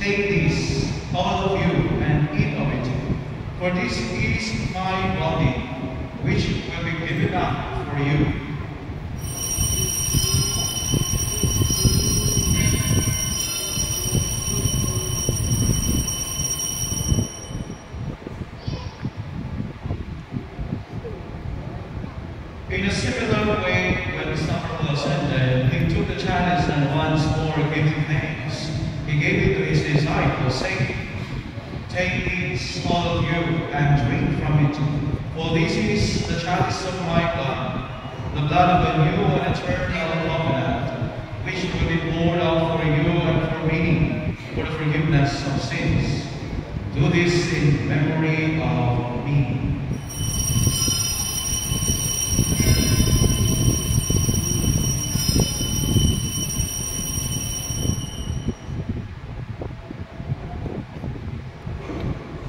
Take this, all of you, and eat of it. For this is my body, which will be given up for you. In a similar way, when supper was ended, he took the chalice and once more giving thanks, he gave it to his disciples, saying, Take this, all of you, and drink from it. For this is the chalice of my blood, the blood of a new and eternal covenant, which will be poured out for you and for many, for the forgiveness of sins. Do this in memory of me.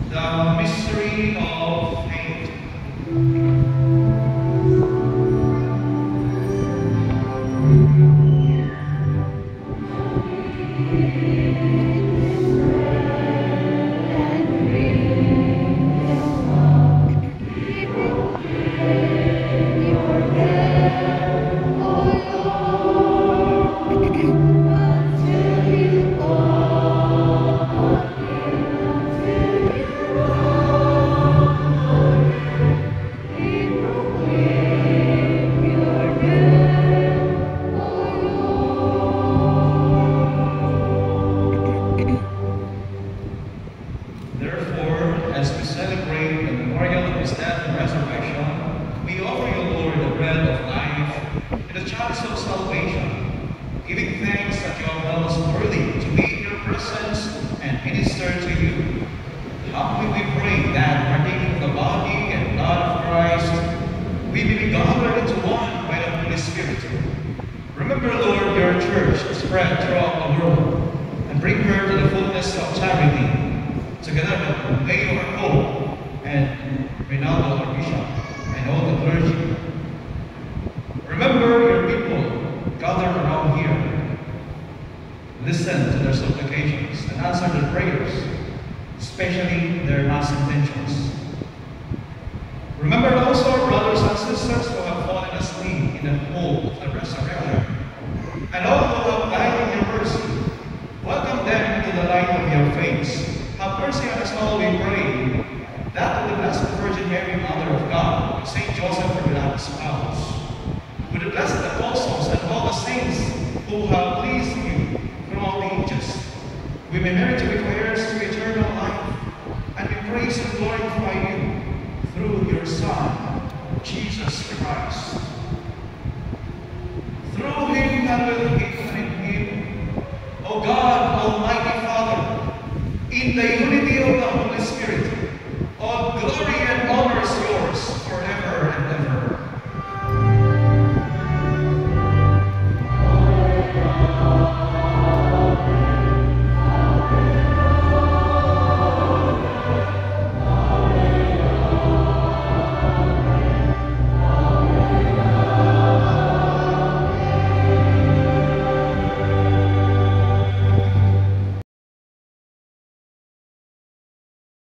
The mystery of faith. Therefore, as we celebrate the memorial of his death and resurrection, we offer you, Lord, the bread of life and the chalice of salvation, giving thanks that you have held us worthy to be in your presence and minister to you. Humbly we pray that, partaking of the body and blood of Christ, we may be gathered into one by the Holy Spirit. Remember, Lord, your church spread throughout the world, and bring her to the fullness of charity, together with Leo our Pope and Rinaldo our Bishop and all the clergy. Remember your people gathered around here. Listen to their supplications and answer their prayers, especially their last intentions. Remember also our brothers and sisters who have fallen asleep in the hope of the resurrection, and all who have died in your mercy. Welcome them to the light of your face. Have mercy on us all, we pray, that with the Blessed Virgin Mary, Mother of God, with Saint Joseph, her beloved spouse, with the blessed apostles and all the saints who have pleased you throughout the ages, we may merit to be heirs to eternal life, and we praise and glorify you through your Son, Jesus Christ. Through him and with him and in him, O God, Almighty Father, in the